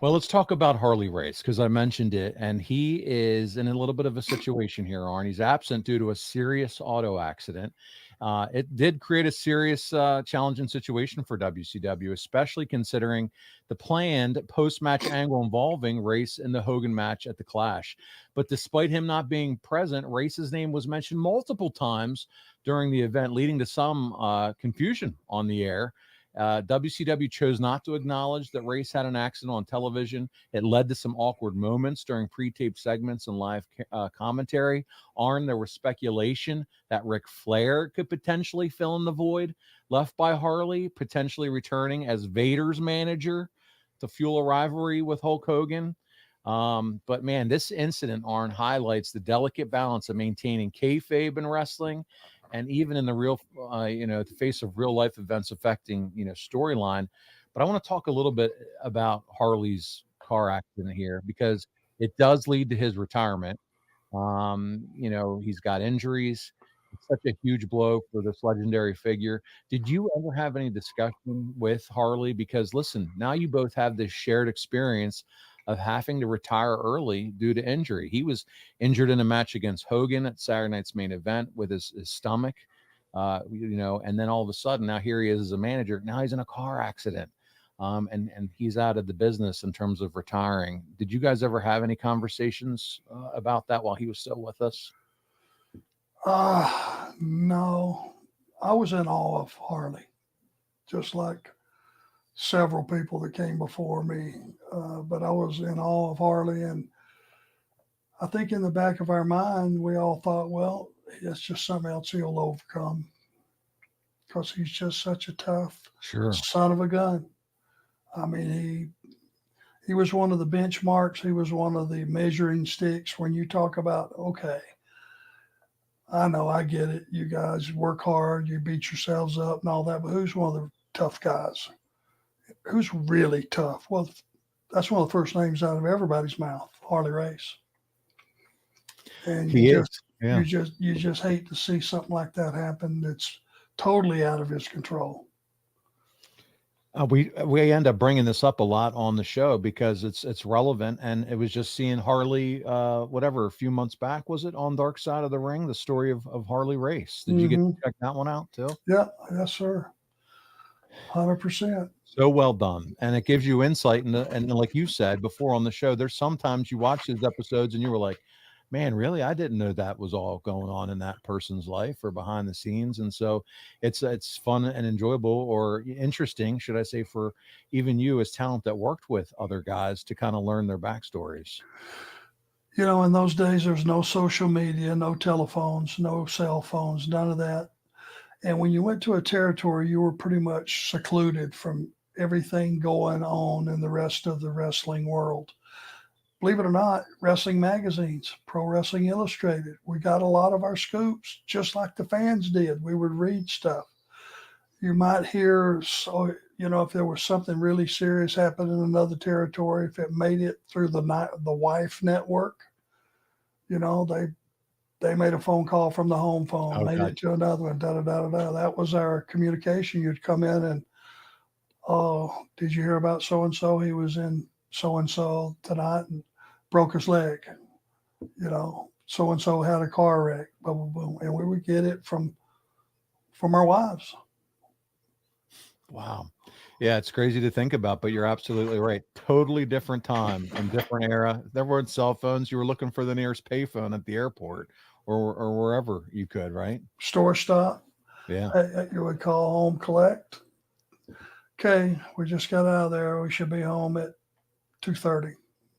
Well, let's talk about Harley Race because I mentioned it, and he is in a little bit of a situation here, Arn. He's absent due to a serious auto accident. It did create a serious, challenging situation for WCW, especially considering the planned post-match angle involving Race in the Hogan match at the Clash. But despite him not being present, Race's name was mentioned multiple times during the event, leading to some confusion on the air. WCW chose not to acknowledge that Race had an accident on television. It led to some awkward moments during pre-taped segments and live commentary. Arn, there was speculation that Ric Flair could potentially fill in the void left by Harley, potentially returning as Vader's manager to fuel a rivalry with Hulk Hogan. But man, this incident, Arn, highlights the delicate balance of maintaining kayfabe in wrestling and even in the real, the face of real life events affecting, storyline. But I want to talk a little bit about Harley's car accident here because it does lead to his retirement. He's got injuries. It's such a huge blow for this legendary figure. Did you ever have any discussion with Harley? Because listen, now you both have this shared experience of having to retire early due to injury. He was injured in a match against Hogan at Saturday Night's Main Event with his stomach, and then all of a sudden now here he is as a manager. Now he's in a car accident. And he's out of the business in terms of retiring. Did you guys ever have any conversations about that while he was still with us? No. I was in awe of Harley, just like several people that came before me. But I was in awe of Harley, and I think in the back of our mind, we all thought, well, it's just something else he'll overcome because he's just such a tough son of a gun. I mean, he was one of the benchmarks. He was one of the measuring sticks when you talk about, okay, I know, I get it. You guys work hard, you beat yourselves up and all that, but who's one of the tough guys? Who's really tough? Well, that's one of the first names out of everybody's mouth, Harley Race. And you just hate to see something like that happen that's totally out of his control. We end up bringing this up a lot on the show because it's relevant, and it was just seeing Harley, a few months back, was it, on Dark Side of the Ring, the story of Harley Race. Did you get to check that one out too? Yeah, yes, sir. 100%. So well done, and it gives you insight into, and like you said before on the show, there's sometimes you watch these episodes and you were like, man, really? I didn't know that was all going on in that person's life or behind the scenes. And so it's fun and enjoyable, or interesting, should I say, for even you as talent that worked with other guys to kind of learn their backstories. In those days, there's no social media, no telephones, no cell phones, none of that. And when you went to a territory, you were pretty much secluded from everything going on in the rest of the wrestling world. Believe it or not, wrestling magazines, Pro Wrestling Illustrated, we got a lot of our scoops just like the fans did. We would read stuff. You might hear, if there was something really serious happening in another territory, if it made it through the Wife Network, they made a phone call from the home phone, made it to another one, da-da-da-da-da. That was our communication. You'd come in and, oh, did you hear about so-and-so? He was in so-and-so tonight and broke his leg. So-and-so had a car wreck, boom, boom, boom. And we would get it from our wives. Wow. Yeah, it's crazy to think about, but you're absolutely right. Totally different time and different era. There weren't cell phones. You were looking for the nearest payphone at the airport or wherever you could, right? Store stop. Yeah. You would call home collect. Okay, we just got out of there. We should be home at 2:30.